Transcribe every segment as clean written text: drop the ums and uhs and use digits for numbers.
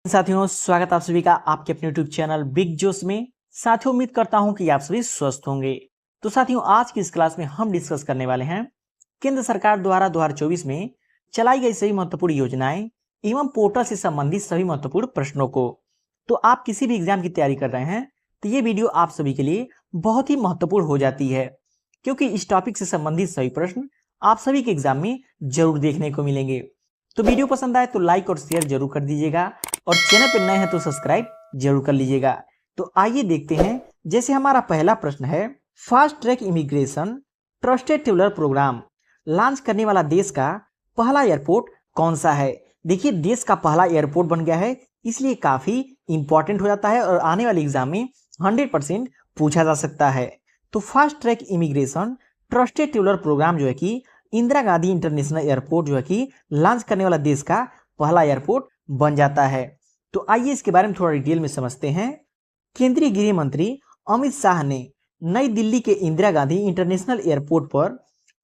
साथियों, स्वागत आप सभी का आपके अपने यूट्यूब चैनल बिग जोश में। साथियों, उम्मीद करता हूं कि आप सभी स्वस्थ होंगे। तो साथियों, आज की इस क्लास में हम डिस्कस करने वाले हैं केंद्र सरकार द्वारा 2024 में चलाई गई सभी महत्वपूर्ण योजनाएं एवं पोर्टल से संबंधित सभी महत्वपूर्ण प्रश्नों को। तो आप किसी भी एग्जाम की तैयारी कर रहे हैं तो ये वीडियो आप सभी के लिए बहुत ही महत्वपूर्ण हो जाती है, क्योंकि इस टॉपिक से संबंधित सभी प्रश्न आप सभी के एग्जाम में जरूर देखने को मिलेंगे। तो वीडियो पसंद आए तो लाइक और शेयर जरूर कर दीजिएगा और चैनल पर नए हैं तो सब्सक्राइब जरूर कर लीजिएगा। तो आइए देखते हैं। जैसे हमारा पहला प्रश्न है, fast track immigration trusted traveller programme launch करने वाला देश का पहला एयरपोर्ट कौन सा है। देखिए, देश का पहला एयरपोर्ट बन गया है, इसलिए काफी इंपॉर्टेंट हो जाता है और आने वाले एग्जाम में 100% पूछा जा सकता है। तो fast track immigration trusted traveller programme जो है कि इंदिरा गांधी इंटरनेशनल एयरपोर्ट जो है कि लॉन्च करने वाला देश का पहला एयरपोर्ट बन जाता है। तो आइए इसके बारे में थोड़ा डिटेल में समझते हैं। केंद्रीय गृह मंत्री अमित शाह ने नई दिल्ली के इंदिरा गांधी इंटरनेशनल एयरपोर्ट पर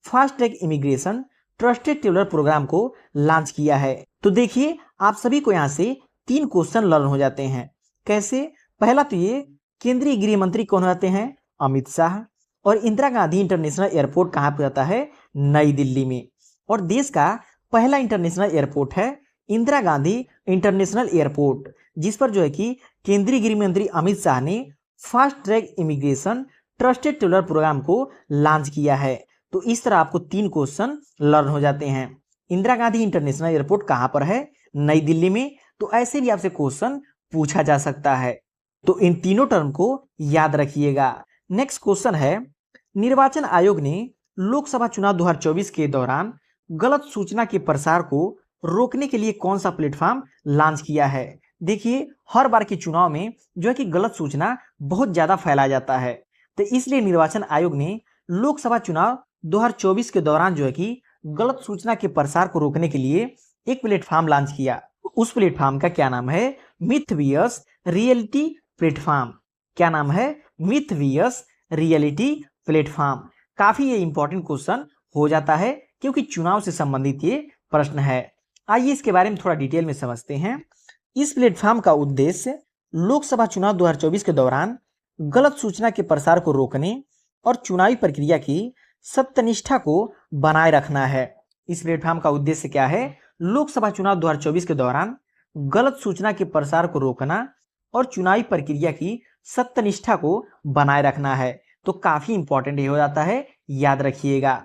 fast track immigration trusted traveller programme को लॉन्च किया है। तो देखिए, आप सभी को यहाँ से 3 क्वेश्चन लर्न हो जाते हैं। कैसे? पहला तो ये, केंद्रीय गृह मंत्री कौन होते हैं? अमित शाह। और इंदिरा गांधी इंटरनेशनल एयरपोर्ट कहाँ पे जाता है? नई दिल्ली में। और देश का पहला इंटरनेशनल एयरपोर्ट है इंदिरा गांधी इंटरनेशनल एयरपोर्ट, जिस पर जो है कि केंद्रीय गृह मंत्री अमित शाह ने fast track immigration trusted traveller programme को लॉन्च किया है। तो इस तरह आपको 3 क्वेश्चन लर्न हो जाते हैं। इंदिरा गांधी इंटरनेशनल एयरपोर्ट कहां पर है? नई दिल्ली में। तो ऐसे भी आपसे क्वेश्चन पूछा जा सकता है, तो इन तीनों टर्म को याद रखिएगा। नेक्स्ट क्वेश्चन है, निर्वाचन आयोग ने लोकसभा चुनाव 2024 के दौरान गलत सूचना के प्रसार को रोकने के लिए कौन सा प्लेटफॉर्म लॉन्च किया है? देखिए, हर बार के चुनाव में जो है कि गलत सूचना बहुत ज्यादा फैलाया जाता है, तो इसलिए निर्वाचन आयोग ने लोकसभा चुनाव 2024 के दौरान जो है कि गलत सूचना के प्रसार को रोकने के लिए एक प्लेटफॉर्म लॉन्च किया। उस प्लेटफॉर्म का क्या नाम है? मिथवियस रियलिटी प्लेटफॉर्म। क्या नाम है? मिथवियस रियलिटी प्लेटफॉर्म। काफी ये इंपॉर्टेंट क्वेश्चन हो जाता है, क्योंकि चुनाव से संबंधित ये प्रश्न है। आइए इसके बारे में थोड़ा डिटेल में समझते हैं। इस प्लेटफॉर्म का उद्देश्य लोकसभा चुनाव 2024 के दौरान गलत सूचना के प्रसार को रोकने और चुनावी प्रक्रिया की सत्यनिष्ठा को बनाए रखना है। इस प्लेटफॉर्म का उद्देश्य क्या है? लोकसभा चुनाव 2024 के दौरान गलत सूचना के प्रसार को रोकना और चुनावी प्रक्रिया की सत्यनिष्ठा को बनाए रखना है। तो काफी इंपॉर्टेंट ये हो जाता है, याद रखिएगा।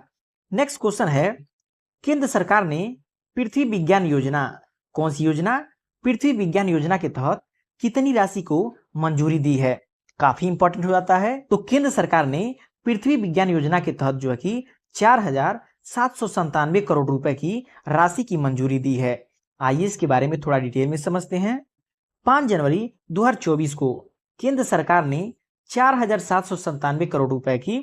नेक्स्ट क्वेश्चन है, केंद्र सरकार ने पृथ्वी विज्ञान योजना, कौन सी योजना? पृथ्वी विज्ञान योजना के तहत कितनी राशि को मंजूरी दी है? काफी इंपॉर्टेंट हो जाता है। तो केंद्र सरकार ने पृथ्वी विज्ञान योजना के तहत जो है कि 4,797 करोड़ रुपए की राशि की मंजूरी दी है। आइए इसके बारे में थोड़ा डिटेल में समझते हैं। 5 जनवरी 2024 को केंद्र सरकार ने 4,797 करोड़ रुपए की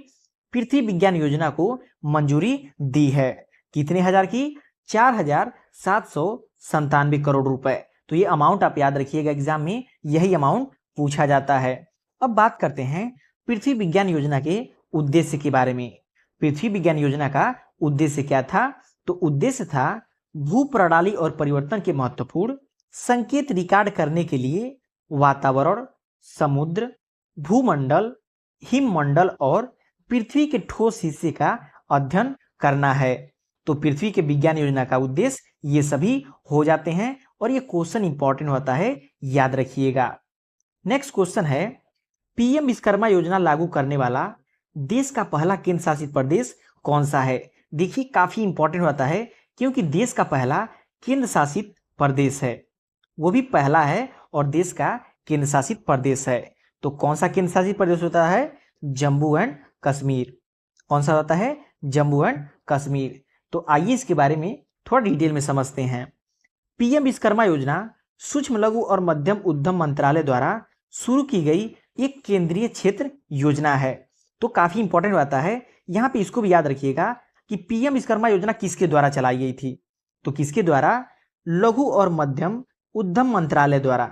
पृथ्वी विज्ञान योजना को मंजूरी दी है। कितने हजार की? 4,797 करोड़ रुपए। तो ये अमाउंट आप याद रखिएगा, एग्जाम में यही अमाउंट पूछा जाता है। अब बात करते हैं पृथ्वी विज्ञान योजना के उद्देश्य के बारे में। पृथ्वी विज्ञान योजना का उद्देश्य क्या था? तो उद्देश्य था भू प्रणाली और परिवर्तन के महत्वपूर्ण संकेत रिकॉर्ड करने के लिए वातावरण, समुद्र, भूमंडल, हिममंडल और पृथ्वी के ठोस हिस्से का अध्ययन करना है। तो पृथ्वी के विज्ञान योजना का उद्देश्य ये सभी हो जाते हैं और ये क्वेश्चन इंपॉर्टेंट होता है, याद रखिएगा। नेक्स्ट क्वेश्चन है, पीएम विश्वकर्मा योजना लागू करने वाला देश का पहला केंद्र शासित प्रदेश कौन सा है? देखिए, काफी इंपॉर्टेंट होता है, क्योंकि देश का पहला केंद्र शासित प्रदेश है, वो भी पहला है और देश का केंद्र शासित प्रदेश है। तो कौन सा केंद्र शासित प्रदेश होता है? जम्मू एंड कश्मीर। कौन सा होता है? जम्मू एंड कश्मीर। तो आइए इसके बारे में थोड़ा डिटेल में समझते हैं। पीएम विश्वकर्मा योजना सूक्ष्म लघु और मध्यम उद्यम मंत्रालय द्वारा शुरू की गई एक केंद्रीय क्षेत्र योजना है। तो काफी इंपॉर्टेंट होता है, यहाँ पे इसको भी याद रखिएगा कि पीएम विश्वकर्मा योजना किसके द्वारा चलाई गई थी? तो किसके द्वारा? लघु और मध्यम उद्यम मंत्रालय द्वारा।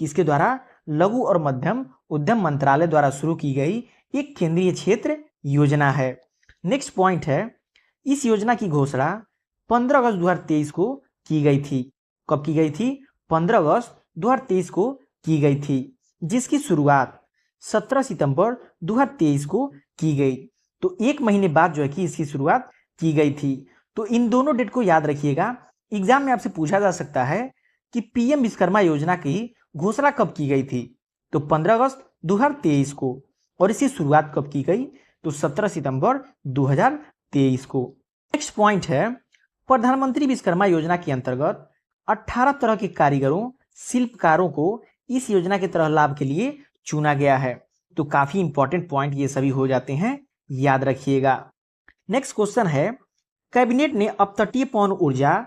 किसके द्वारा? लघु और मध्यम उद्यम मंत्रालय द्वारा शुरू की गई एक केंद्रीय क्षेत्र योजना है। नेक्स्ट पॉइंट है, इस योजना की घोषणा 15 अगस्त 2023 को की गई थी। कब की गई थी? 15 अगस्त 2023 को की गई थी, जिसकी शुरुआत 17 सितंबर 2023 को की गई। तो एक महीने बाद जो है कि इसकी शुरुआत की गई थी। तो इन दोनों डेट को याद रखिएगा। एग्जाम में आपसे पूछा जा सकता है कि पीएम विश्वकर्मा योजना की घोषणा कब की गई थी, तो 15 अगस्त 2023 को, और इसकी शुरुआत कब की गई, तो 17 सितंबर 2023 को। नेक्स्ट पॉइंट है, प्रधानमंत्री विश्वकर्मा योजना के अंतर्गत 18 तरह के कारीगरों, शिल्पकारों को इस योजना के तहत लाभ के लिए चुना गया है। तो काफी इंपॉर्टेंट पॉइंट ये सभी हो जाते हैं, याद रखिएगा। नेक्स्ट क्वेश्चन है, कैबिनेट ने अपतटीय पवन ऊर्जा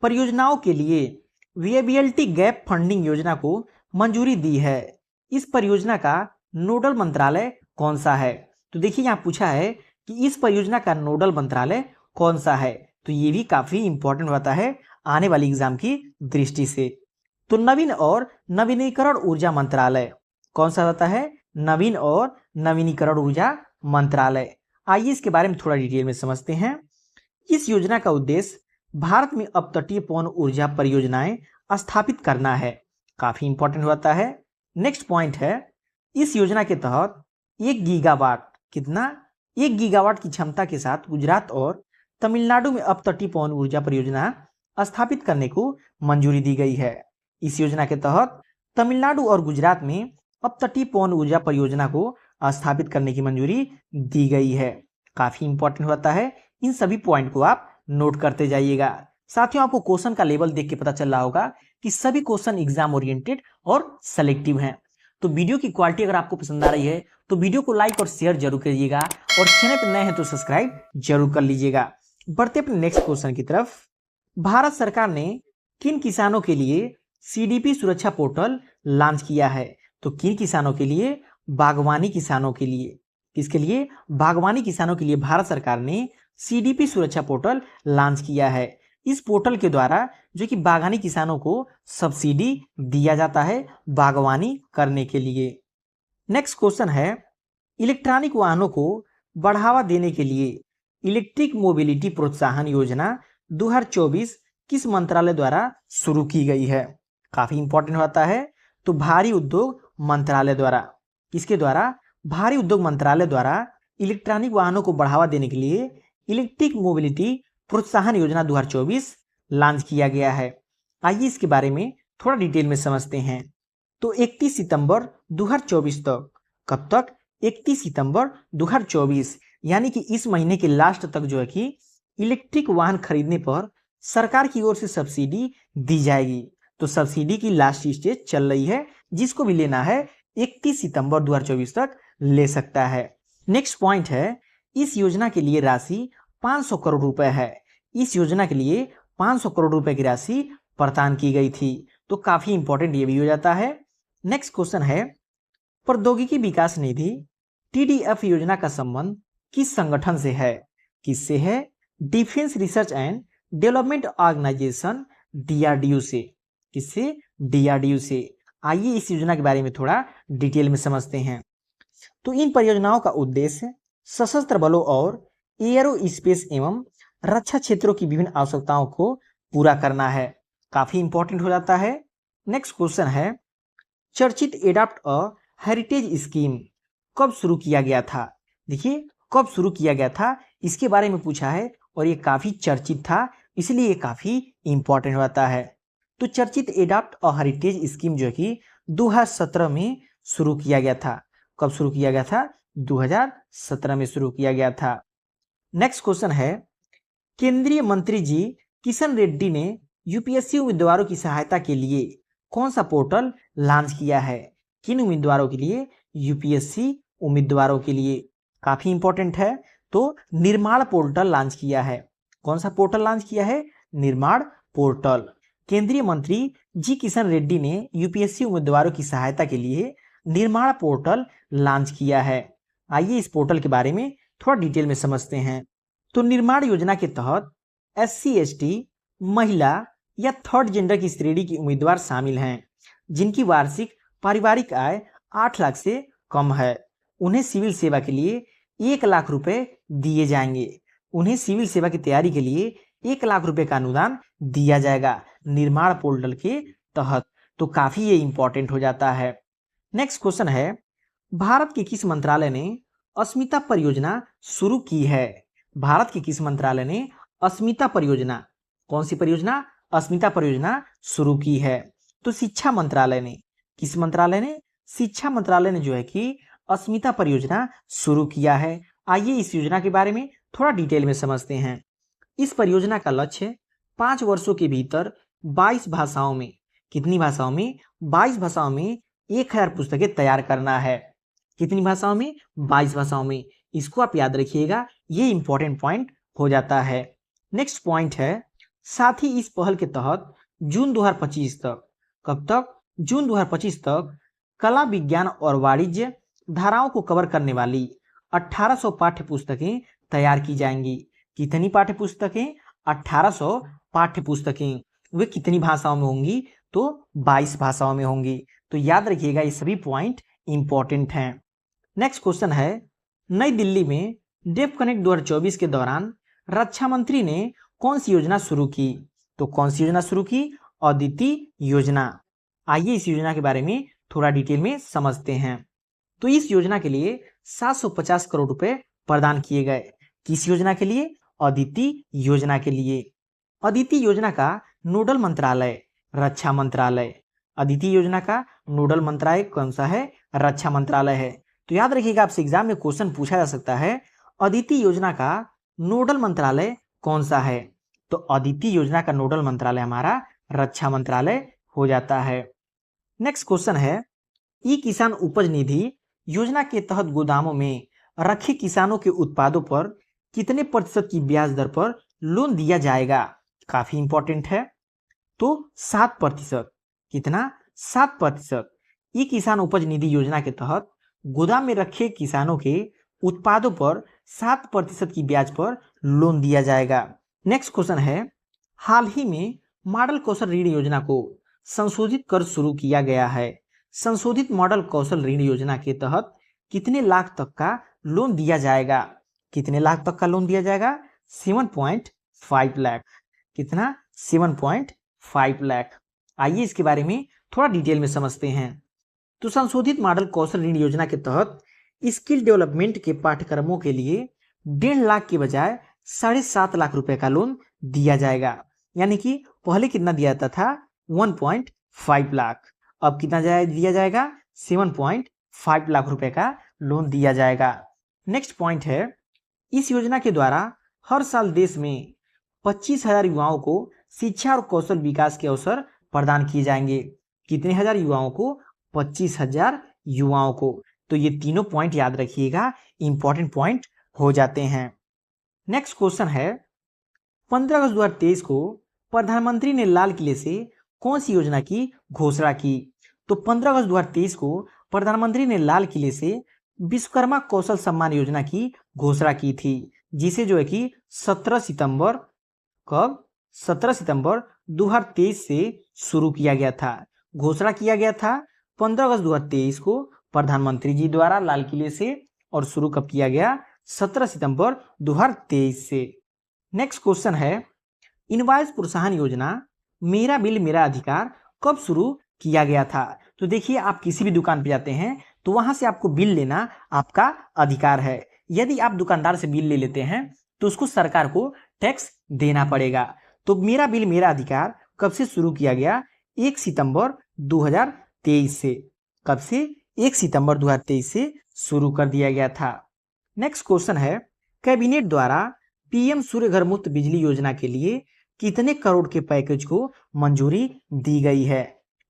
परियोजनाओं के लिए विएबिलिटी गैप फंडिंग योजना को मंजूरी दी है। इस परियोजना का नोडल मंत्रालय कौन सा है? तो देखिए यहाँ पूछा है कि इस परियोजना का नोडल मंत्रालय कौन सा है। तो ये भी काफी इंपॉर्टेंट होता है आने वाली एग्जाम की दृष्टि से। तो नवीन और नवीनीकरण ऊर्जा मंत्रालय कौन सा होता है? नवीन और नवीनीकरण ऊर्जा मंत्रालय। आइए इसके बारे में थोड़ा डिटेल में समझते हैं। इस योजना का उद्देश्य भारत में अपतटीय पवन ऊर्जा परियोजनाएं स्थापित करना है। काफी इंपॉर्टेंट होता है। नेक्स्ट पॉइंट है, इस योजना के तहत 1 गीगावाट, कितना? 1 गीगावाट की क्षमता के साथ गुजरात और तमिलनाडु में अपतटीय पवन ऊर्जा परियोजना स्थापित करने को मंजूरी दी गई है। इस योजना के तहत तमिलनाडु और गुजरात में अपतटीय पवन ऊर्जा परियोजना को स्थापित करने की मंजूरी दी गई है। काफी इंपॉर्टेंट होता है। इन सभी पॉइंट को आप नोट करते जाइएगा। साथियों, आपको क्वेश्चन का लेवल देख के पता चल रहा होगा कि सभी क्वेश्चन एग्जाम ओरिएंटेड और सेलेक्टिव हैं। तो वीडियो की क्वालिटी अगर आपको पसंद आ रही है तो वीडियो को लाइक और शेयर जरूर करिएगा, और चैनल पर नए हैं तो सब्सक्राइब जरूर कर लीजिएगा। बढ़ते अपने नेक्स्ट क्वेश्चन की तरफ। भारत सरकार ने किन किसानों के लिए सीडीपी सुरक्षा पोर्टल लॉन्च किया है? तो किन किसानों के लिए? बागवानी किसानों के लिए। किसके लिए? बागवानी किसानों के लिए भारत सरकार ने सीडीपी सुरक्षा पोर्टल लॉन्च किया है। इस पोर्टल के द्वारा जो कि बागवानी किसानों को सब्सिडी दिया जाता है बागवानी करने के लिए। नेक्स्ट क्वेश्चन है, इलेक्ट्रॉनिक वाहनों को बढ़ावा देने के लिए इलेक्ट्रिक मोबिलिटी प्रोत्साहन योजना 2024 किस मंत्रालय द्वारा शुरू की गई है? काफी इंपॉर्टेंट होता है। तो भारी उद्योग मंत्रालय द्वारा। किसके द्वारा? भारी उद्योग मंत्रालय द्वारा इलेक्ट्रॉनिक वाहनों को बढ़ावा देने के लिए इलेक्ट्रिक मोबिलिटी प्रोत्साहन योजना 2024 लॉन्च किया गया है। आइए इसके बारे में थोड़ा डिटेल में समझते हैं। तो 31 सितंबर 2024 तक, कब तक? 31 सितंबर 2024, यानी कि इस महीने के लास्ट तक जो है कि इलेक्ट्रिक वाहन खरीदने पर सरकार की ओर से सब्सिडी दी जाएगी। तो सब्सिडी की लास्ट स्टेज चल रही है, जिसको भी लेना है 31 सितंबर 2024 तक ले सकता है। नेक्स्ट पॉइंट है, इस योजना के लिए राशि 500 करोड़ रुपए है। इस योजना के लिए 500 करोड़ रुपए की राशि प्रदान की गई थी। तो काफी इंपॉर्टेंट ये भी हो जाता है। नेक्स्ट क्वेश्चन है, प्रौद्योगिकी विकास निधि टीडीएफ योजना का संबंध किस संगठन से है? किससे है? Defence research and development organisation, DRDO से। किससे? डीआरडीओ से। आइए इस योजना के बारे में थोड़ा डिटेल में समझते हैं। तो इन परियोजनाओं का उद्देश्य सशस्त्र बलों और एयरो स्पेस एवं रक्षा क्षेत्रों की विभिन्न आवश्यकताओं को पूरा करना है। काफी इंपॉर्टेंट हो जाता है। नेक्स्ट क्वेश्चन है, चर्चित एडॉप्ट अ हेरिटेज स्कीम कब शुरू किया गया था? देखिए, कब शुरू किया गया था इसके बारे में पूछा है, और ये काफी चर्चित था, इसलिए ये काफी इंपॉर्टेंट होता है। तो चर्चित एडॉप्ट अ हेरिटेज स्कीम जो है कि 2017 में शुरू किया गया था। कब शुरू किया गया था? 2017 में शुरू किया गया था। नेक्स्ट क्वेश्चन है, केंद्रीय मंत्री जी किशन रेड्डी ने यूपीएससी उम्मीदवारों की सहायता के लिए कौन सा पोर्टल लॉन्च किया है? किन उम्मीदवारों के लिए? यूपीएससी उम्मीदवारों के लिए। काफी इंपॉर्टेंट है। तो निर्माण पोर्टल लॉन्च किया है। कौन सा पोर्टल लॉन्च किया है? निर्माण पोर्टल। केंद्रीय मंत्री जी किशन रेड्डी ने यूपीएससी उम्मीदवारों की सहायता के लिए निर्माण पोर्टल लॉन्च किया है। आइए इस पोर्टल के बारे में थोड़ा डिटेल में समझते हैं। तो निर्माण योजना के तहत SC ST, महिला या थर्ड जेंडर की श्रेणी की उम्मीदवार शामिल हैं, जिनकी वार्षिक पारिवारिक आय 8 लाख से कम है। उन्हें सिविल सेवा के लिए 1 लाख रुपए दिए जाएंगे। उन्हें सिविल सेवा की तैयारी के लिए 1 लाख रुपए का अनुदान दिया जाएगा निर्माण पोर्टल के तहत। तो काफी ये इंपॉर्टेंट हो जाता है। नेक्स्ट क्वेश्चन है, भारत के किस मंत्रालय ने अस्मिता परियोजना शुरू की है? भारत के किस मंत्रालय ने अस्मिता परियोजना, कौन सी परियोजना, अस्मिता परियोजना शुरू की है? तो शिक्षा मंत्रालय ने। किस मंत्रालय ने? शिक्षा मंत्रालय ने जो है कि अस्मिता परियोजना शुरू किया है। आइए इस योजना के बारे में थोड़ा डिटेल में समझते हैं। इस परियोजना का लक्ष्य 5 वर्षों के भीतर 22 भाषाओं में, कितनी भाषाओं में? 22 भाषाओं में 1000 पुस्तकें तैयार करना है। कितनी भाषाओं में? 22 भाषाओं में। इसको आप याद रखिएगा, ये इंपॉर्टेंट पॉइंट हो जाता है। नेक्स्ट पॉइंट है, साथ ही इस पहल के तहत जून 2025 तक, कब तक? जून 2025 तक कला, विज्ञान और वाणिज्य धाराओं को कवर करने वाली 1800 पाठ्य पुस्तकें तैयार की जाएंगी। कितनी पाठ्य पुस्तकें? 1800 पाठ्य पुस्तकें। वे कितनी भाषाओं में होंगी? तो 22 भाषाओं में होंगी। तो याद रखिएगा, ये सभी पॉइंट इंपॉर्टेंट हैं। नेक्स्ट क्वेश्चन है, नई दिल्ली में डेफ कनेक्ट 2024 के दौरान रक्षा मंत्री ने कौन सी योजना शुरू की? तो कौन सी योजना शुरू की? अदिति योजना। आइए इस योजना के बारे में थोड़ा डिटेल में समझते हैं। तो इस योजना के लिए 750 करोड़ रुपए प्रदान किए गए। किस योजना के लिए? अदिति योजना के लिए। अदिति योजना का नोडल मंत्रालय रक्षा मंत्रालय। अदिति योजना का नोडल मंत्रालय कौन सा है? रक्षा मंत्रालय है। तो याद रखिएगा, आपसे एग्जाम में क्वेश्चन पूछा जा सकता है, अदिति योजना का नोडल मंत्रालय कौन सा है? तो अदिति योजना का नोडल मंत्रालय हमारा रक्षा मंत्रालय हो जाता है। नेक्स्ट क्वेश्चन है, ई किसान उपज निधि योजना के तहत गोदामों में रखे किसानों के उत्पादों पर कितने प्रतिशत की ब्याज दर पर लोन दिया जाएगा? काफी इंपॉर्टेंट है। तो 7%। कितना? 7%। ई किसान उपज निधि योजना के तहत गोदाम में रखे किसानों के उत्पादों पर 7% की ब्याज पर लोन दिया जाएगा। नेक्स्ट क्वेश्चन है, हाल ही में मॉडल कौशल ऋण योजना को संशोधित कर शुरू किया गया है। संशोधित मॉडल कौशल ऋण योजना के तहत कितने लाख तक का लोन दिया जाएगा? कितने लाख तक का लोन दिया जाएगा? 7.5 लाख। कितना? 7.5 लाख। आइए इसके बारे में थोड़ा डिटेल में समझते हैं। तो संशोधित मॉडल कौशल ऋण योजना के तहत स्किल डेवलपमेंट के पाठ्यक्रमों के लिए 1.5 लाख के बजाय 7.5 लाख रुपए का लोन दिया जाएगा। यानी कि पहले कितना दिया जाता था? 1.5 लाख। अब कितना दिया जाएगा? 7.5 लाख रुपए का लोन दिया जाएगा। नेक्स्ट पॉइंट है, इस योजना के द्वारा हर साल देश में 25,000 युवाओं को शिक्षा और कौशल विकास के अवसर प्रदान किए जाएंगे। कितने हजार युवाओं को? 25,000 युवाओं को। तो ये तीनों पॉइंट याद रखिएगा, इंपॉर्टेंट पॉइंट हो जाते हैं। नेक्स्ट क्वेश्चन है, 15 अगस्त 2023 को प्रधानमंत्री ने लाल किले से कौन सी योजना की घोषणा की? तो 15 अगस्त 2023 को प्रधानमंत्री ने लाल किले से विश्वकर्मा कौशल सम्मान योजना की घोषणा की थी, जिसे जो है कि 17 सितंबर, कब? 17 सितंबर 2023 से शुरू किया गया था। घोषणा किया गया था 15 अगस्त 2023 को प्रधानमंत्री जी द्वारा लाल किले से, और शुरू कब किया गया? 17 सितंबर 2023 से। नेक्स्ट क्वेश्चन है, इनवॉइस प्रोत्साहन योजना मेरा बिल मेरा अधिकार कब शुरू किया गया था? तो देखिए, आप किसी भी दुकान पे जाते हैं तो वहां से आपको बिल लेना आपका अधिकार है। यदि आप दुकानदार से बिल ले लेते हैं तो उसको सरकार को टैक्स देना पड़ेगा। तो मेरा बिल मेरा अधिकार कब से शुरू किया गया? 1 सितंबर 2023 से। कब से? 1 सितंबर 2023 से शुरू कर दिया गया था। नेक्स्ट क्वेश्चन है, कैबिनेट द्वारा पीएम सूर्य घर मुफ्त बिजली योजना के लिए कितने करोड़ के पैकेज को मंजूरी दी गई है?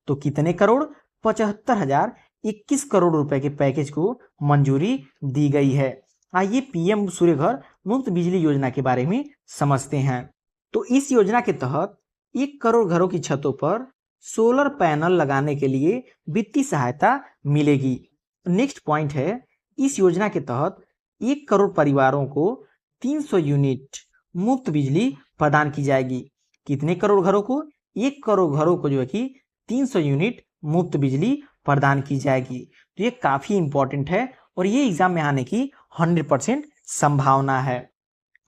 तो कितने करोड़? 75,021 करोड़ रुपए के पैकेज को मंजूरी दी गई है। आइए पीएम सूर्य घर मुफ्त बिजली योजना के बारे में समझते हैं। तो इस योजना के तहत 1 करोड़ घरों की छतों पर सोलर पैनल लगाने के लिए वित्तीय सहायता मिलेगी। नेक्स्ट पॉइंट है, इस योजना के तहत 1 करोड़ परिवारों को 300 यूनिट मुफ्त बिजली प्रदान की जाएगी। कितने करोड़ घरों को? 1 करोड़ घरों को जो है कि 300 यूनिट मुफ्त बिजली प्रदान की जाएगी। तो ये काफी इंपॉर्टेंट है और ये एग्जाम में आने की 100% संभावना है।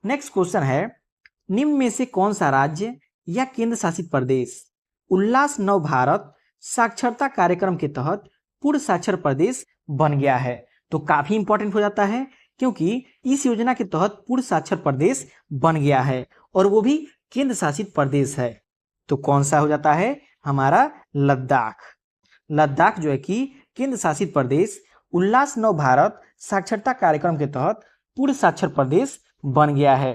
नेक्स्ट क्वेश्चन है, निम्न में से कौन सा राज्य या केंद्र शासित प्रदेश उल्लास नव भारत साक्षरता कार्यक्रम के तहत पूर्ण साक्षर प्रदेश बन गया है। तो काफी इंपॉर्टेंट हो जाता है क्योंकि इस योजना के तहत पूर्ण साक्षर प्रदेश बन गया है और वो भी केंद्र शासित प्रदेश है। तो कौन सा हो जाता है हमारा लद्दाख। लद्दाख जो है कि केंद्र शासित प्रदेश उल्लास नव भारत साक्षरता कार्यक्रम के तहत पूर्ण साक्षर प्रदेश बन गया है।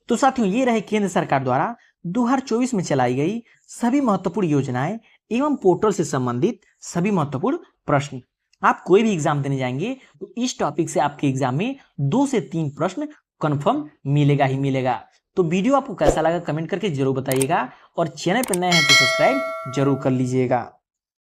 तो साथियों ये रहे केंद्र सरकार द्वारा 2024 में चलाई गई सभी महत्वपूर्ण योजनाएं एवं पोर्टल से संबंधित सभी महत्वपूर्ण प्रश्न। आप कोई भी एग्जाम देने जाएंगे तो इस टॉपिक से आपके एग्जाम में 2 से 3 प्रश्न कंफर्म मिलेगा ही मिलेगा। तो वीडियो आपको कैसा लगा कमेंट करके जरूर बताइएगा और चैनल पर नए हैं तो सब्सक्राइब जरूर कर लीजिएगा।